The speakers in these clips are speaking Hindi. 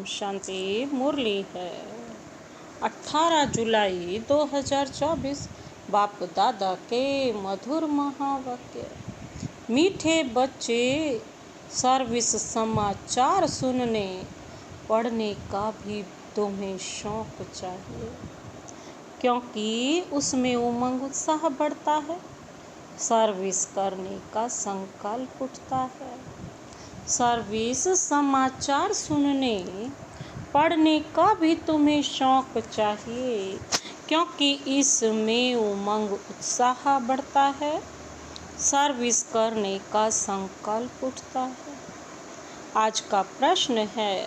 शांति मुरली है 18 जुलाई 2024। बाप दादा के मधुर महावाक्य। मीठे बच्चे, सर्विस समाचार सुनने पढ़ने का भी तुम्हें शौक चाहिए, क्योंकि उसमें उमंग उत्साह बढ़ता है, सर्विस करने का संकल्प उठता है। सर्विस समाचार सुनने पढ़ने का भी तुम्हें शौक चाहिए, क्योंकि इसमें उमंग उत्साह बढ़ता है, सर्विस करने का संकल्प उठता है। आज का प्रश्न है,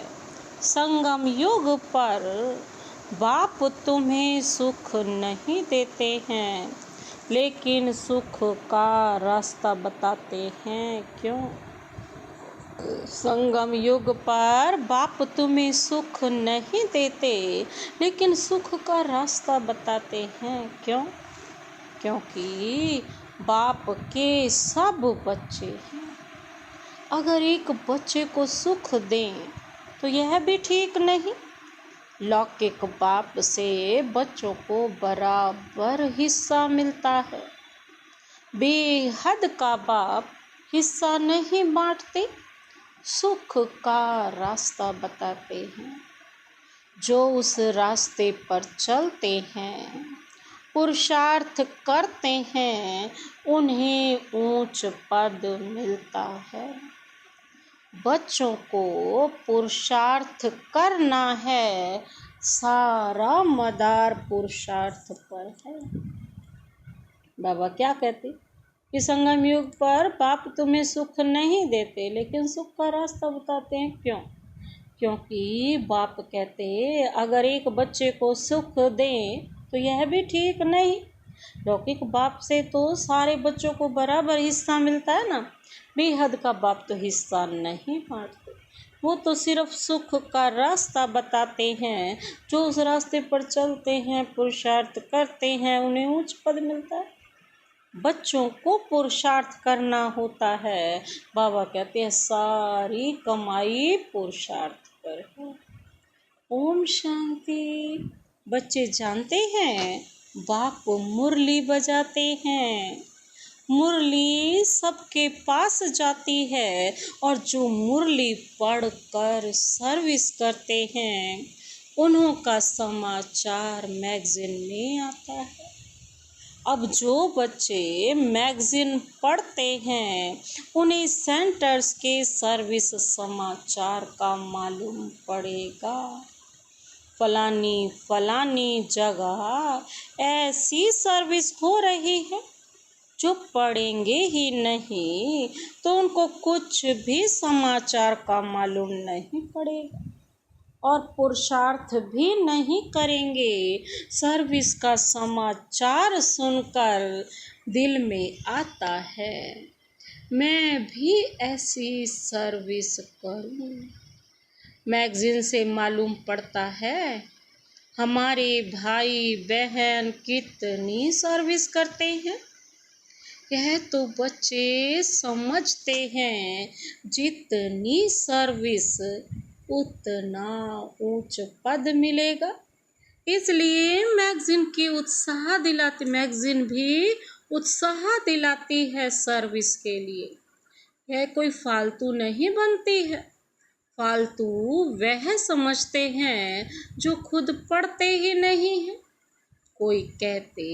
संगम युग पर बाप तुम्हें सुख नहीं देते हैं, लेकिन सुख का रास्ता बताते हैं, क्यों? संगम युग पर बाप तुम्हें सुख नहीं देते, लेकिन सुख का रास्ता बताते हैं, क्यों? क्योंकि बाप के सब बच्चे हैं। अगर एक बच्चे को सुख दें तो यह भी ठीक नहीं। लौकिक बाप से बच्चों को बराबर हिस्सा मिलता है। बेहद का बाप हिस्सा नहीं बांटते, सुख का रास्ता बताते हैं। जो उस रास्ते पर चलते हैं, पुरुषार्थ करते हैं, उन्हें ऊंच पद मिलता है। बच्चों को पुरुषार्थ करना है, सारा मदार पुरुषार्थ पर है। बाबा क्या कहते कि संगम युग पर बाप तुम्हें सुख नहीं देते, लेकिन सुख का रास्ता बताते हैं, क्यों? क्योंकि बाप कहते अगर एक बच्चे को सुख दें तो यह भी ठीक नहीं। लौकिक बाप से तो सारे बच्चों को बराबर हिस्सा मिलता है ना। बेहद का बाप तो हिस्सा नहीं बांटते, वो तो सिर्फ सुख का रास्ता बताते हैं। जो उस रास्ते पर चलते हैं, पुरुषार्थ करते हैं, उन्हें उच्च पद मिलता है। बच्चों को पुरुषार्थ करना होता है। बाबा कहते हैं सारी कमाई पुरुषार्थ पर है। ओम शांति। बच्चे जानते हैं बाप मुरली बजाते हैं। मुरली सबके पास जाती है, और जो मुरली पढ़कर सर्विस करते हैं, उन्हों का समाचार मैगजीन में आता है। अब जो बच्चे मैगजीन पढ़ते हैं, उन्हें सेंटर्स के सर्विस समाचार का मालूम पड़ेगा। फलानी जगह ऐसी सर्विस हो रही है। जो पढ़ेंगे ही नहीं तो उनको कुछ भी समाचार का मालूम नहीं पड़ेगा, और पुरुषार्थ भी नहीं करेंगे। सर्विस का समाचार सुनकर दिल में आता है, मैं भी ऐसी सर्विस करूं। मैगजीन से मालूम पड़ता है हमारे भाई बहन कितनी सर्विस करते हैं। यह तो बच्चे समझते हैं, जितनी सर्विस उतना ऊंच पद मिलेगा। इसलिए मैगजीन भी उत्साह दिलाती है सर्विस के लिए। यह कोई फालतू नहीं बनती है। फालतू वह समझते हैं जो खुद पढ़ते ही नहीं हैं। कोई कहते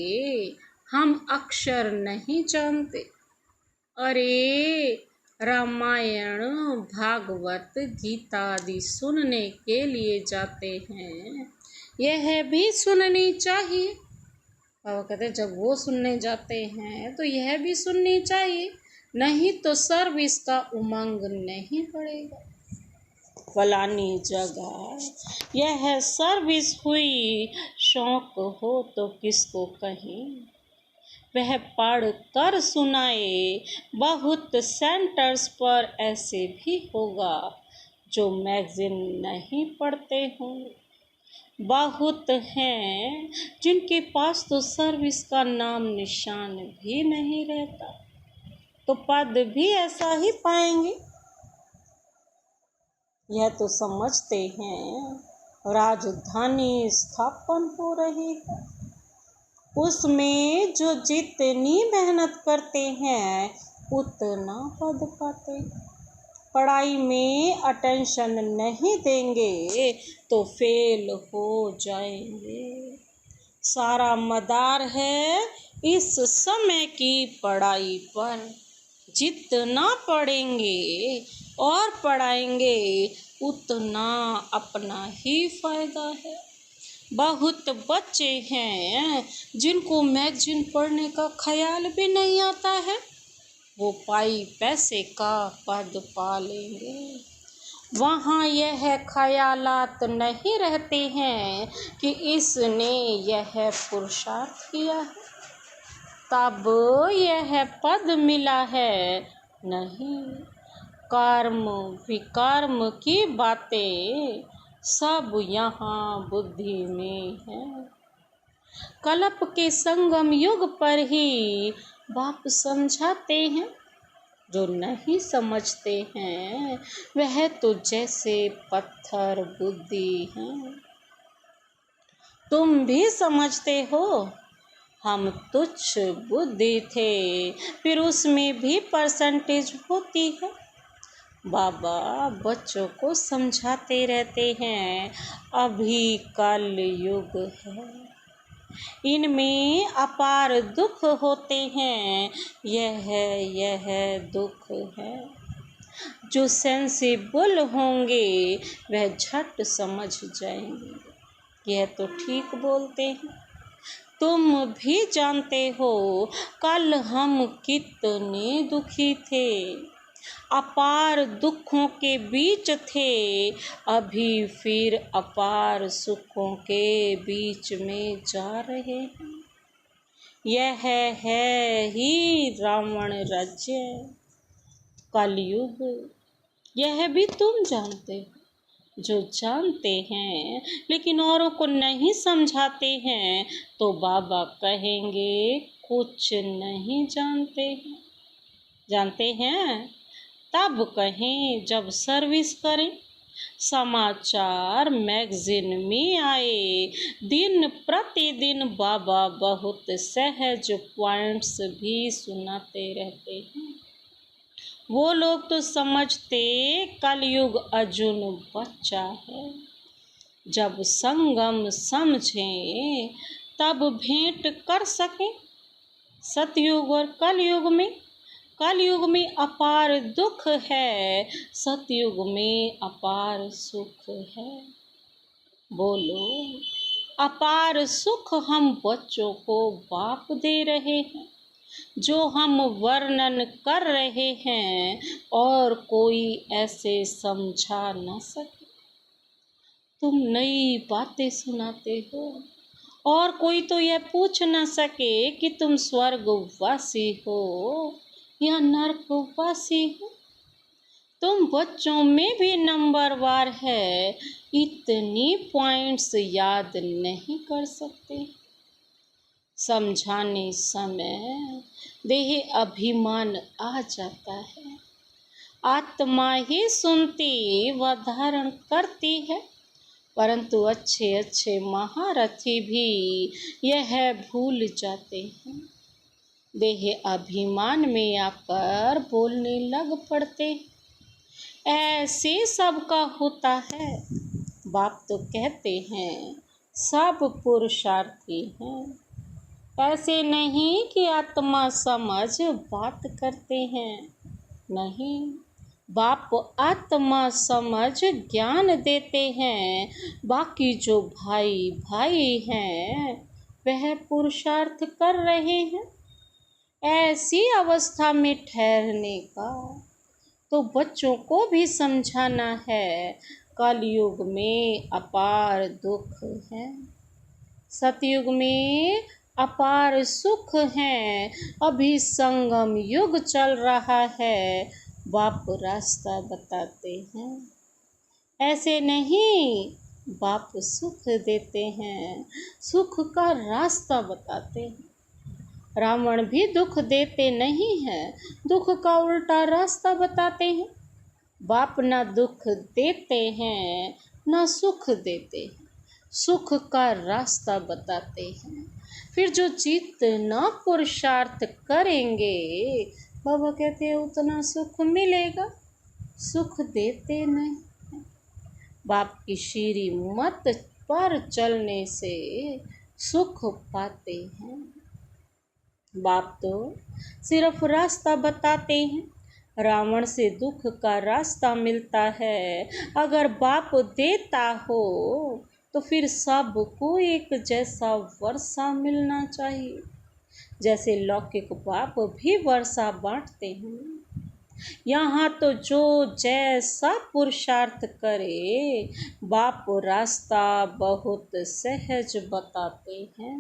हम अक्षर नहीं जानते। अरे रामायण, भागवत, गीता आदि सुनने के लिए जाते हैं, यह भी सुननी चाहिए। बाबा कहते जब वो सुनने जाते हैं तो यह भी सुननी चाहिए, नहीं तो सर्विस का उमंग नहीं पड़ेगा। फलानी जगह यह सर्विस हुई, शौक हो तो किसको कहें। वह पढ़ कर सुनाए। बहुत सेंटर्स पर ऐसे भी होगा जो मैगजीन नहीं पढ़ते हों। बहुत हैं जिनके पास तो सर्विस का नाम निशान भी नहीं रहता, तो पद भी ऐसा ही पाएंगे। यह तो समझते हैं राजधानी स्थापन हो रही है। उसमें जो जितनी मेहनत करते हैं उतना पद पाते। पढ़ाई में अटेंशन नहीं देंगे तो फेल हो जाएंगे। सारा मदार है इस समय की पढ़ाई पर। जितना पढ़ेंगे और पढ़ाएंगे उतना अपना ही फायदा है। बहुत बच्चे हैं जिनको मैगजीन पढ़ने का ख्याल भी नहीं आता है। वो पाई पैसे का पद पा लेंगे। वहाँ यह ख्यालात नहीं रहते हैं कि इसने यह पुरुषार्थ किया है तब यह पद मिला है। नहीं, कर्म विकर्म की बातें सब यहाँ बुद्धि में है। कलप के संगम युग पर ही बाप समझाते हैं। जो नहीं समझते हैं वह तो जैसे पत्थर बुद्धि हैं। तुम भी समझते हो हम तुच्छ बुद्धि थे, फिर उसमें भी परसेंटेज होती है। बाबा बच्चों को समझाते रहते हैं अभी कल युग है, इनमें अपार दुख होते हैं। यह दुख है। जो सेंसिबल होंगे वह झट समझ जाएंगे। यह तो ठीक बोलते हैं। तुम भी जानते हो कल हम कितने दुखी थे, अपार दुखों के बीच थे, अभी फिर अपार सुखों के बीच में जा रहे हैं। यह है ही रावण राज्य कलयुग। यह भी तुम जानते हो। जो जानते हैं लेकिन औरों को नहीं समझाते हैं तो बाबा कहेंगे कुछ नहीं जानते हैं। जानते हैं तब कहें जब सर्विस करें। समाचार मैगजीन में आए, दिन प्रतिदिन बाबा बहुत सहज पॉइंट्स भी सुनाते रहते हैं। वो लोग तो समझते कलयुग अर्जुन बच्चा है। जब संगम समझें तब भेंट कर सकें। सतयुग और कलयुग में अपार दुख है, सतयुग में अपार सुख है। बोलो, अपार सुख हम बच्चों को बाप दे रहे हैं जो हम वर्णन कर रहे हैं और कोई ऐसे समझा न सके। तुम नई बातें सुनाते हो और कोई तो यह पूछ न सके कि तुम स्वर्गवासी हो या नरकवासी हो। तुम बच्चों में भी नंबरवार है, इतनी पॉइंट्स याद नहीं कर सकते। समझाने समय देह अभिमान आ जाता है। आत्मा ही सुनती व धारण करती है, परंतु अच्छे अच्छे महारथी भी यह भूल जाते हैं। देह अभिमान में आकर बोलने लग पड़ते। ऐसे सबका होता है। बाप तो कहते हैं सब पुरुषार्थी हैं। ऐसे नहीं कि आत्मा समझ बात करते हैं। नहीं, बाप आत्मा समझ ज्ञान देते हैं। बाकी जो भाई भाई हैं वह पुरुषार्थ कर रहे हैं। ऐसी अवस्था में ठहरने का तो बच्चों को भी समझाना है। कलयुग में अपार दुख है, सतयुग में अपार सुख है। अभी संगम युग चल रहा है। बाप रास्ता बताते हैं। ऐसे नहीं, बाप सुख देते हैं, सुख का रास्ता बताते हैं। रावण भी दुख देते नहीं हैं, दुख का उल्टा रास्ता बताते हैं। बाप ना दुख देते हैं ना सुख देते, सुख का रास्ता बताते हैं। फिर जो जितना पुरुषार्थ करेंगे, बाबा कहते हैं उतना सुख मिलेगा, सुख देते नहीं। बाप की शीरी मत पर चलने से सुख पाते हैं। बाप तो सिर्फ रास्ता बताते हैं, रावण से दुख का रास्ता मिलता है। अगर बाप देता हो तो फिर सबको एक जैसा वर्षा मिलना चाहिए, जैसे लौकिक बाप भी वर्षा बांटते हैं। यहाँ तो जो जैसा पुरुषार्थ करे, बाप रास्ता बहुत सहज बताते हैं।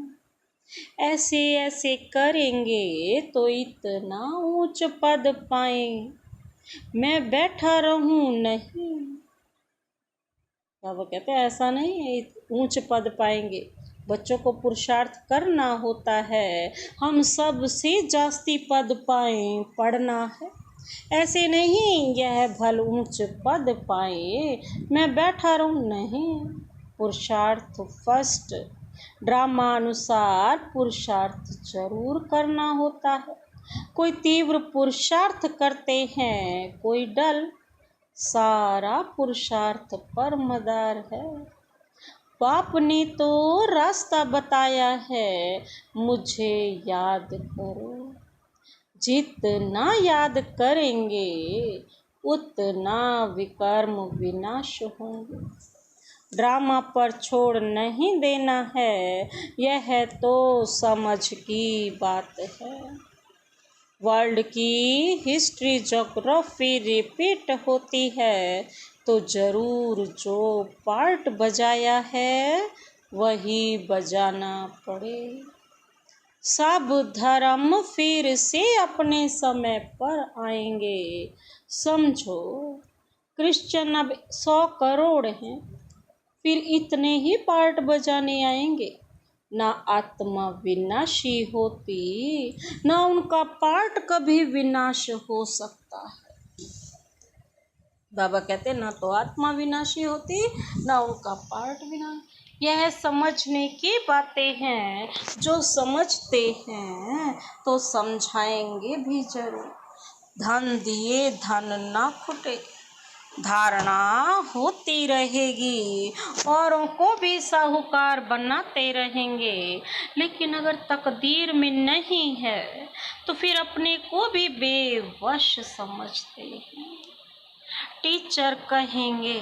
ऐसे ऐसे करेंगे तो इतना ऊंच पद पाए, मैं बैठा रहूं नहीं। बाबा कहते हैं ऐसा नहीं है ऊंच पद पाएंगे, बच्चों को पुरुषार्थ करना होता है, हम सबसे जास्ती पद पाएं, पढ़ना है। ऐसे नहीं यह भल ऊंच पद पाए, मैं बैठा रहूं नहीं। पुरुषार्थ फर्स्ट, ड्रामा अनुसार पुरुषार्थ जरूर करना होता है। कोई तीव्र पुरुषार्थ करते हैं, कोई डल, सारा पुरुषार्थ परमदार है। बाप ने तो रास्ता बताया है, मुझे याद करो। जितना याद करेंगे उतना विकर्म विनाश होंगे। ड्रामा पर छोड़ नहीं देना है, यह तो समझ की बात है। वर्ल्ड की हिस्ट्री ज्योग्राफी रिपीट होती है तो ज़रूर जो पार्ट बजाया है वही बजाना पड़े। सब धर्म फिर से अपने समय पर आएंगे। समझो क्रिश्चियन अब 100 करोड़ हैं, फिर इतने ही पार्ट बजाने आएंगे। ना आत्मा विनाशी होती, ना उनका पार्ट कभी विनाश हो सकता है। बाबा कहते ना तो आत्मा विनाशी होती, ना उनका पार्ट विनाश। यह समझने की बातें हैं, जो समझते हैं तो समझाएंगे भी जरूर। धन दिए धन ना फूटे, धारणा होती रहेगी, औरों को भी साहूकार बनाते रहेंगे। लेकिन अगर तकदीर में नहीं है तो फिर अपने को भी बेवश समझते हैं। टीचर कहेंगे,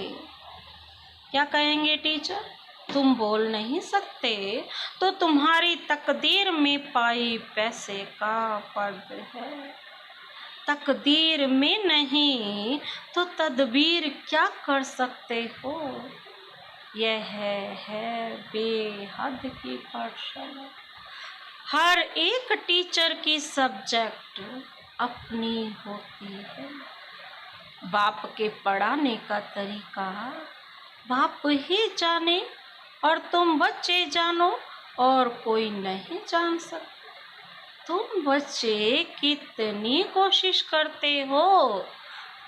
क्या कहेंगे टीचर? तुम बोल नहीं सकते तो तुम्हारी तकदीर में पाई पैसे का पद है। तकदीर में नहीं तो तदबीर क्या कर सकते हो। यह है बेहद की पाठशाला। हर एक टीचर की सब्जेक्ट अपनी होती है। बाप के पढ़ाने का तरीका बाप ही जाने, और तुम बच्चे जानो और कोई नहीं जान सकता। तुम बच्चे कितनी कोशिश करते हो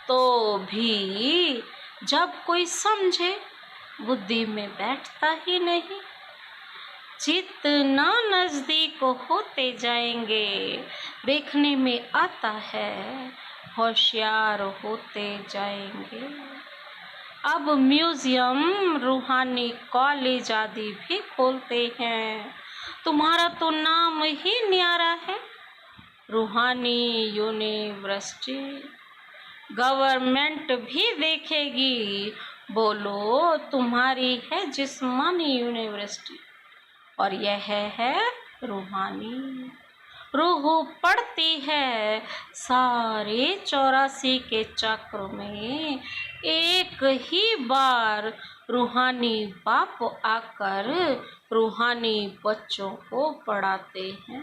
तो भी जब कोई समझे बुद्धि में बैठता ही नहीं। जितना नजदीक होते जाएंगे देखने में आता है, होशियार होते जाएंगे। अब म्यूजियम, रूहानी कॉलेज आदि भी खोलते हैं। तुम्हारा तो नाम ही न्यारा है, रूहानी यूनिवर्सिटी। गवर्नमेंट भी देखेगी, बोलो तुम्हारी है जिस्मानी यूनिवर्सिटी और यह है रूहानी। रूह पड़ती है सारे 84 के चक्र में, एक ही बार रूहानी बाप आकर रूहानी बच्चों को पढ़ाते हैं।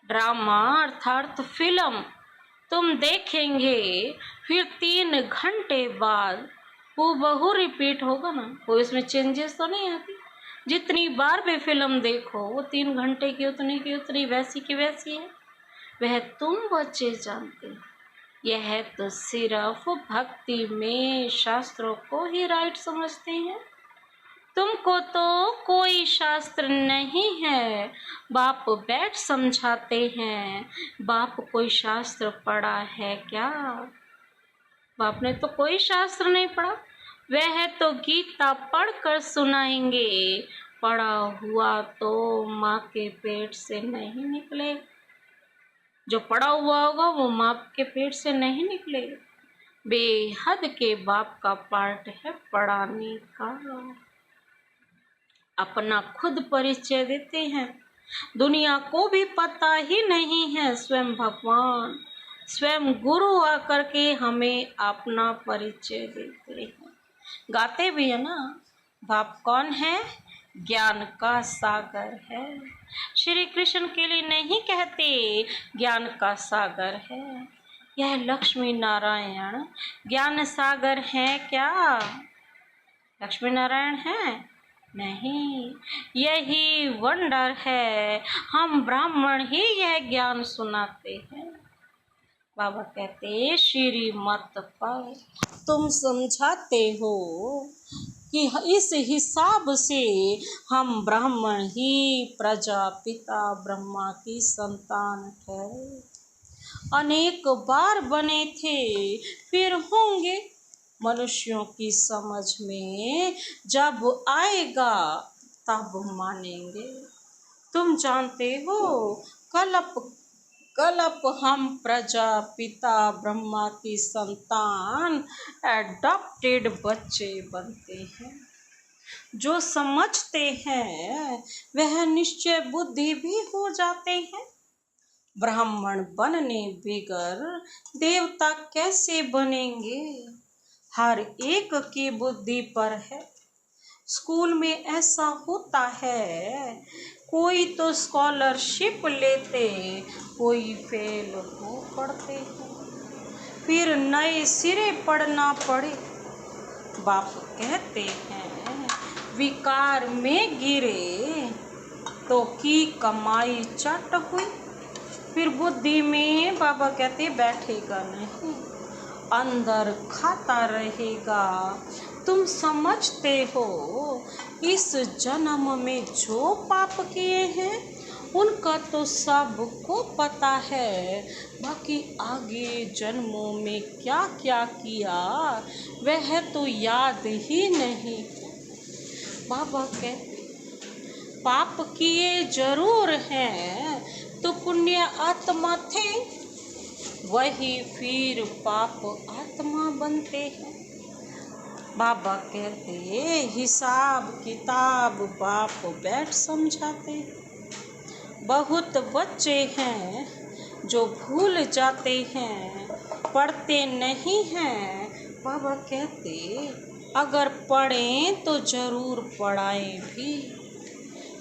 ड्रामा अर्थात फिल्म तुम देखेंगे, फिर 3 घंटे बाद वो बहु रिपीट होगा ना, कोई इसमें चेंजेस तो नहीं आती। जितनी बार भी फिल्म देखो वो 3 घंटे की उतनी वैसी की वैसी है। वह तुम बच्चे जानते हो। यह तो सिर्फ भक्ति में शास्त्रों को ही राइट समझते हैं। तुमको तो कोई शास्त्र नहीं है, बाप बैठ समझाते हैं। बाप कोई शास्त्र पढ़ा है क्या? बाप ने तो कोई शास्त्र नहीं पढ़ा, वह तो गीता पढ़कर सुनाएंगे। पढ़ा हुआ तो माँ के पेट से नहीं निकले, जो पढ़ा हुआ होगा वो माँ के पेट से नहीं निकले। बेहद के बाप का पार्ट है पढ़ाने का। अपना खुद परिचय देते हैं, दुनिया को भी पता ही नहीं है। स्वयं भगवान, स्वयं गुरु आकर के हमें अपना परिचय देते हैं। गाते भी है ना, बाप कौन है? ज्ञान का सागर है। श्री कृष्ण के लिए नहीं कहते ज्ञान का सागर है, यह लक्ष्मी नारायण ज्ञान सागर है क्या? लक्ष्मी नारायण है नहीं, यही वंडर है। हम ब्राह्मण ही यह ज्ञान सुनाते हैं। बाबा कहते श्रीमत पर तुम समझाते हो कि इस हिसाब से हम ब्राह्मण ही प्रजापिता ब्रह्मा की संतान ठहरे। अनेक बार बने थे, फिर होंगे। मनुष्यों की समझ में जब आएगा तब मानेंगे। तुम जानते हो कलप कलप हम प्रजापिता ब्रह्मा की संतान एडॉप्टेड बच्चे बनते हैं। जो समझते हैं वह निश्चय बुद्धि भी हो जाते हैं। ब्राह्मण बनने बगैर देवता कैसे बनेंगे? हर एक की बुद्धि पर है। स्कूल में ऐसा होता है, कोई तो स्कॉलरशिप लेते, कोई फेल हो पढ़ते हैं, फिर नए सिरे पढ़ना पड़े। बाप कहते हैं विकार में गिरे तो की कमाई चट हुई। फिर बुद्धि में बाबा कहते बैठेगा नहीं, अंदर खाता रहेगा। तुम समझते हो इस जन्म में जो पाप किए हैं उनका तो सबको पता है, बाकी आगे जन्मों में क्या क्या किया वह तो याद ही नहीं। बाबा कहते पाप किए जरूर हैं तो पुण्य आत्मा थे, वही फिर पाप आत्मा बनते हैं। बाबा कहते हिसाब किताब बाप बैठ समझाते। बहुत बच्चे हैं जो भूल जाते हैं, पढ़ते नहीं हैं। बाबा कहते अगर पढ़ें तो जरूर पढ़ाएं भी।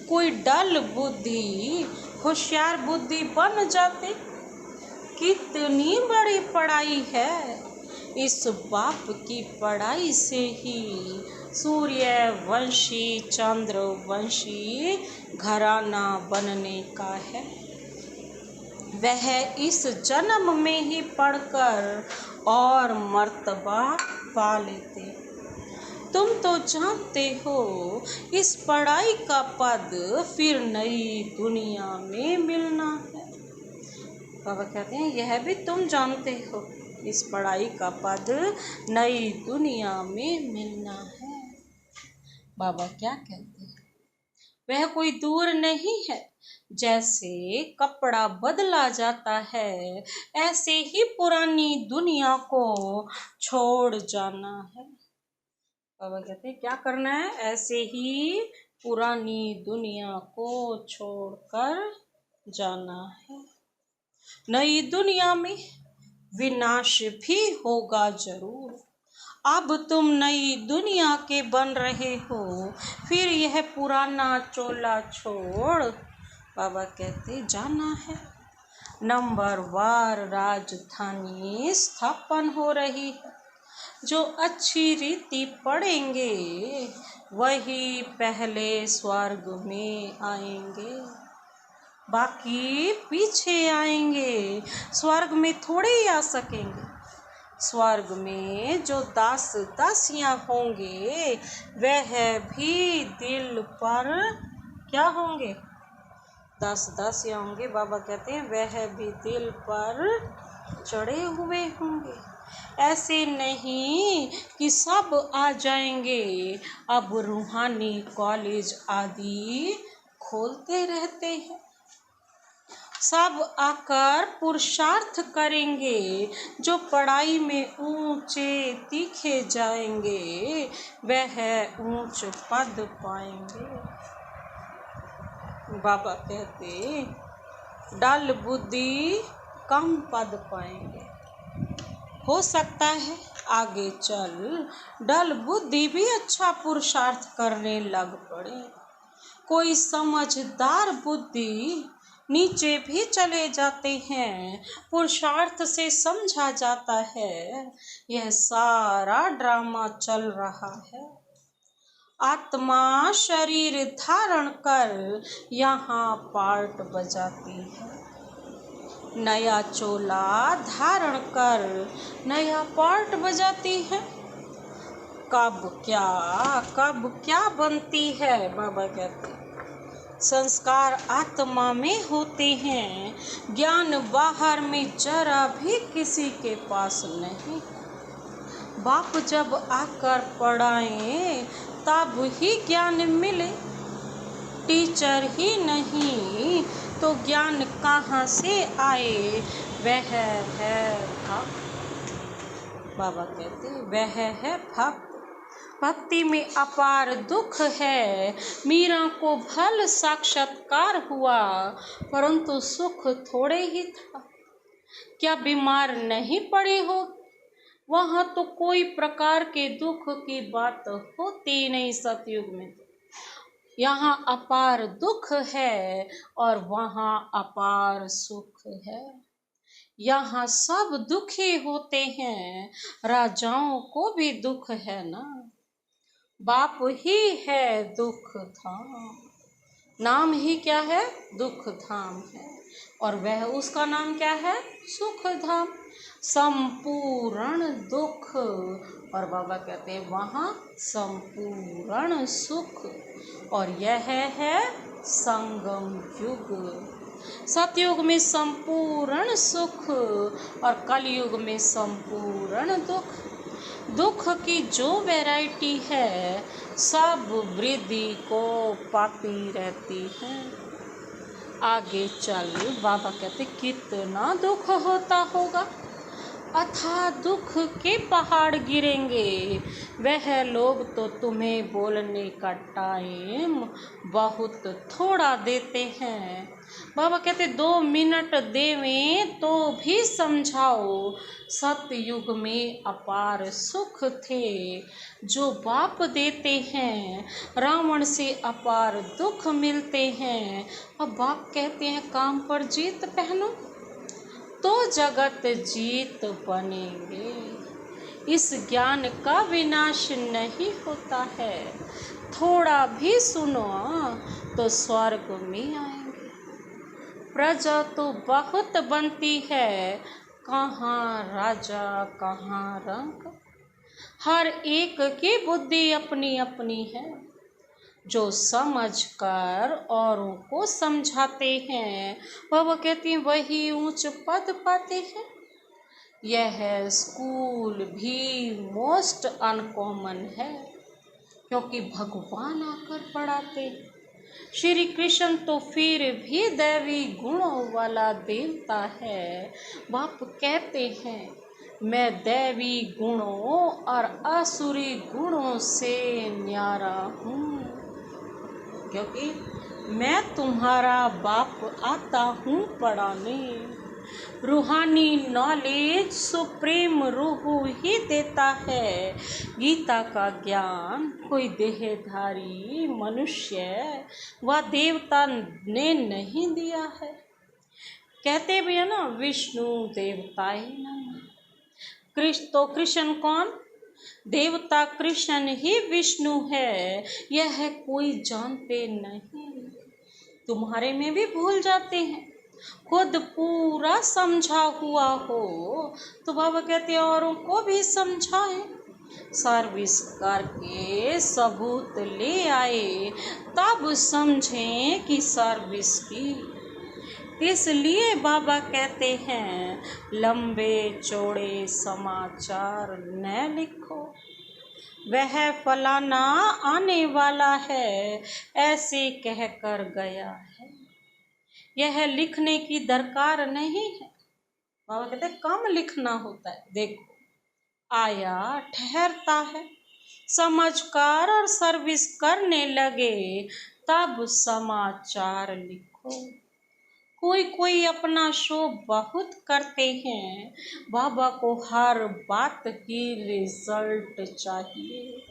कोई डल बुद्धि होशियार बुद्धि बन जाते। कितनी बड़ी पढ़ाई है, इस बाप की पढ़ाई से ही सूर्यवंशी चंद्रवंशी घराना बनने का है। वह इस जन्म में ही पढ़कर और मर्तबा पा लेते। तुम तो जानते हो इस पढ़ाई का पद फिर नई दुनिया में मिलना है। बाबा कहते हैं यह भी तुम जानते हो, इस पढ़ाई का पद नई दुनिया में मिलना है। बाबा क्या कहते हैं? वह कोई दूर नहीं है। जैसे कपड़ा बदला जाता है, ऐसे ही पुरानी दुनिया को छोड़ जाना है। बाबा कहते हैं क्या करना है? ऐसे ही पुरानी दुनिया को छोड़कर जाना है। नई दुनिया में विनाश भी होगा जरूर। अब तुम नई दुनिया के बन रहे हो, फिर यह पुराना चोला छोड़ बाबा कहते जाना है। नंबर वार राजधानी स्थापन हो रही है। जो अच्छी रीति पढ़ेंगे वही पहले स्वर्ग में आएंगे, बाकी पीछे आएंगे। स्वर्ग में थोड़े ही आ सकेंगे। स्वर्ग में जो दास दासियां होंगे वह भी दिल पर क्या होंगे? दास दासियां होंगे। बाबा कहते हैं वह भी दिल पर चढ़े हुए होंगे। ऐसे नहीं कि सब आ जाएंगे। अब रूहानी कॉलेज आदि खोलते रहते हैं। सब आकर पुरुषार्थ करेंगे। जो पढ़ाई में ऊंचे तीखे जाएंगे वह ऊंच पद पाएंगे। बाबा कहते डल बुद्धि कम पद पाएंगे। हो सकता है आगे चल डल बुद्धि भी अच्छा पुरुषार्थ करने लग पड़े। कोई समझदार बुद्धि नीचे भी चले जाते हैं। पुरुषार्थ से समझा जाता है यह सारा ड्रामा चल रहा है। आत्मा शरीर धारण कर यहाँ पार्ट बजाती है। नया चोला धारण कर नया पार्ट बजाती है। कब क्या बनती है? बाबा कहते हैं संस्कार आत्मा में होते हैं। ज्ञान बाहर में जरा भी किसी के पास नहीं। बाप जब आकर पढ़ाए तब ही ज्ञान मिले। टीचर ही नहीं तो ज्ञान कहाँ से आए? वह है भक्त। बाबा कहते वह है भक्त। भक्ति में अपार दुख है। मीरा को भल साक्षात्कार हुआ परंतु सुख थोड़े ही था। क्या बीमार नहीं पड़ी हो? वहाँ तो कोई प्रकार के दुख की बात होती नहीं सतयुग में। यहाँ अपार दुख है और वहाँ अपार सुख है। यहाँ सब दुखी होते हैं। राजाओं को भी दुख है ना। बाप ही है दुख धाम। नाम ही क्या है? दुख धाम है। और वह उसका नाम क्या है? सुख धाम। संपूर्ण दुख और बाबा कहते हैं वहाँ संपूर्ण सुख। और यह है संगम युग। सतयुग में संपूर्ण सुख और कलयुग में संपूर्ण दुख। दुख की जो वैरायटी है सब वृद्धि को पाती रहती है। आगे चल बाबा कहते कितना दुख होता होगा। अथाह दुख के पहाड़ गिरेंगे। वह लोग तो तुम्हें बोलने का टाइम बहुत थोड़ा देते हैं। बाबा कहते 2 मिनट देवें तो भी समझाओ। सतयुग में अपार सुख थे जो बाप देते हैं। रावण से अपार दुख मिलते हैं। अब बाप कहते हैं काम पर जीत पहनो तो जगत जीत बनेंगे। इस ज्ञान का विनाश नहीं होता है। थोड़ा भी सुनो तो स्वर्ग में आएंगे। प्रजा तो बहुत बनती है। कहाँ राजा कहाँ रंग। हर एक की बुद्धि अपनी अपनी है। जो समझकर औरों को समझाते हैं वह कहती हैं वही ऊंच पद पाते हैं। यह स्कूल भी मोस्ट अनकॉमन है क्योंकि भगवान आकर पढ़ाते। श्री कृष्ण तो फिर भी दैवी गुणों वाला देवता है। बाप कहते हैं मैं दैवी गुणों और आसुरी गुणों से न्यारा हूँ क्योंकि मैं तुम्हारा बाप आता हूँ पढ़ाने। रूहानी नॉलेज सुप्रीम रूह ही देता है। गीता का ज्ञान कोई देहधारी मनुष्य व देवता ने नहीं दिया है। कहते भी है ना विष्णु देवता ही नहीं। कृष्ण कौन? देवता कृष्ण ही विष्णु है। यह कोई जानते नहीं। तुम्हारे में भी भूल जाते हैं। खुद पूरा समझा हुआ हो तो बाबा कहते हैं औरों को भी समझाए। सर्विस करके सबूत ले आए तब समझें कि सर्विस की। इसलिए बाबा कहते हैं लंबे चौड़े समाचार न लिखो, वह फलाना आने वाला है ऐसे कहकर गया है, यह लिखने की दरकार नहीं है। बाबा कहते हैं कम लिखना होता है। देखो आया ठहरता है, समझकर और सर्विस करने लगे तब समाचार लिखो। कोई अपना शो बहुत करते हैं, बाबा को हर बात की रिजल्ट चाहिए।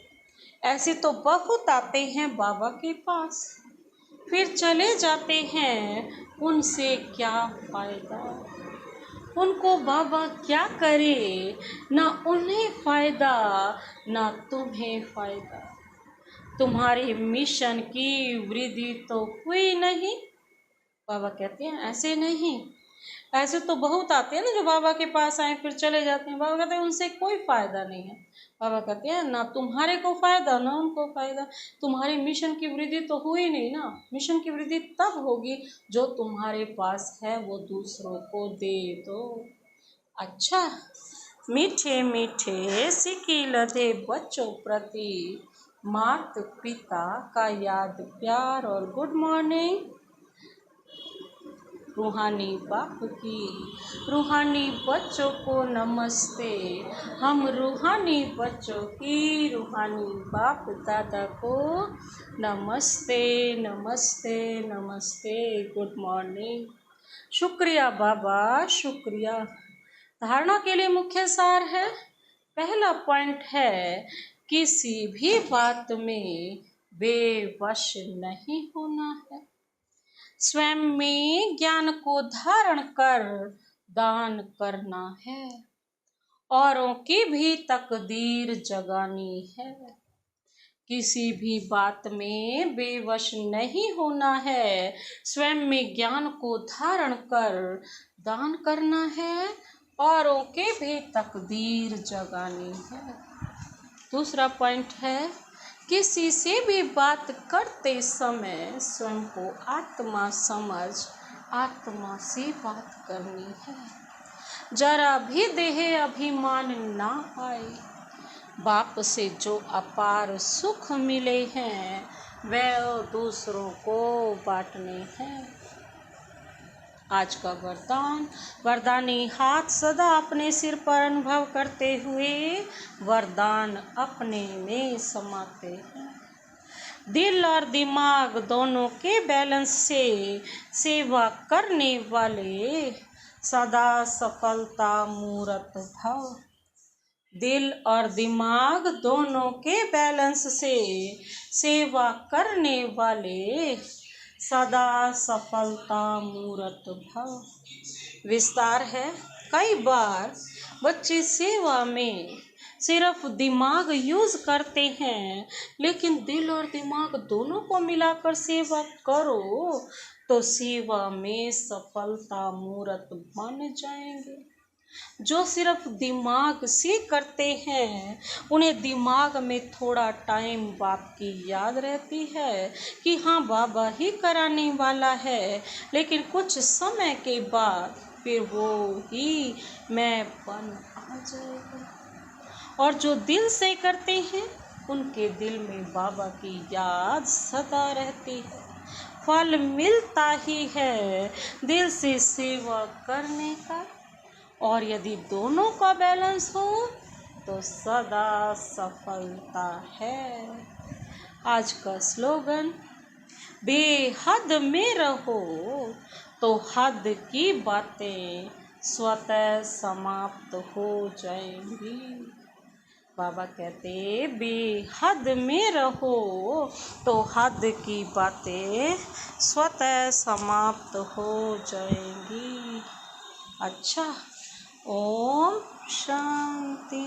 ऐसे तो बहुत आते हैं बाबा के पास, फिर चले जाते हैं, उनसे क्या फायदा। उनको बाबा क्या करे, ना उन्हें फायदा ना तुम्हें फायदा। तुम्हारे मिशन की वृद्धि तो हुई नहीं। बाबा कहते हैं ऐसे नहीं, ऐसे तो बहुत आते हैं ना जो बाबा के पास आए फिर चले जाते हैं। बाबा कहते हैं उनसे कोई फायदा नहीं है। बाबा कहते हैं ना तुम्हारे को फायदा ना उनको फायदा। तुम्हारी मिशन की वृद्धि तो हुई नहीं ना। मिशन की वृद्धि तब होगी जो तुम्हारे पास है वो दूसरों को दे दो। अच्छा, मीठे मीठे सिक्की लदे बच्चों प्रति माता पिता का याद प्यार और गुड मॉर्निंग। रूहानी बाप की रूहानी बच्चों को नमस्ते। हम रूहानी बच्चों की रूहानी बाप दादा को नमस्ते नमस्ते नमस्ते, गुड मॉर्निंग। शुक्रिया बाबा शुक्रिया। धारणा के लिए मुख्य सार है, पहला पॉइंट है किसी भी बात में बेवश नहीं होना है। स्वयं में ज्ञान को धारण कर दान करना है, औरों की भी तकदीर जगानी है। किसी भी बात में बेवश नहीं होना है, स्वयं में ज्ञान को धारण कर दान करना है, औरों के भी तकदीर जगानी है। दूसरा पॉइंट है किसी से भी बात करते समय स्वयं को आत्मा समझ आत्मा से बात करनी है। जरा भी देह अभिमान ना आए। बाप से जो अपार सुख मिले हैं वह दूसरों को बांटने हैं। आज का वरदान, वरदानी हाथ सदा अपने सिर पर अनुभव करते हुए वरदान अपने में समाते हैं। दिल और दिमाग दोनों के बैलेंस से सेवा करने वाले सदा सफलता मूरत भव। दिल और दिमाग दोनों के बैलेंस से सेवा करने वाले सदा सफलता मूरत भव। विस्तार है, कई बार बच्चे सेवा में सिर्फ दिमाग यूज करते हैं, लेकिन दिल और दिमाग दोनों को मिलाकर सेवा करो तो सेवा में सफलता मूरत बन जाएंगे। जो सिर्फ दिमाग से करते हैं उन्हें दिमाग में थोड़ा टाइम बाप की याद रहती है कि हाँ बाबा ही कराने वाला है, लेकिन कुछ समय के बाद फिर वो ही मैं बन आ जाएगा। और जो दिल से करते हैं उनके दिल में बाबा की याद सदा रहती है। फल मिलता ही है दिल से सेवा करने का, और यदि दोनों का बैलेंस हो तो सदा सफलता है। आज का स्लोगन, बेहद में रहो तो हद की बातें स्वतः समाप्त हो जाएंगी। बाबा कहते बेहद में रहो तो हद की बातें स्वतः समाप्त हो जाएंगी। अच्छा, ओम शांति।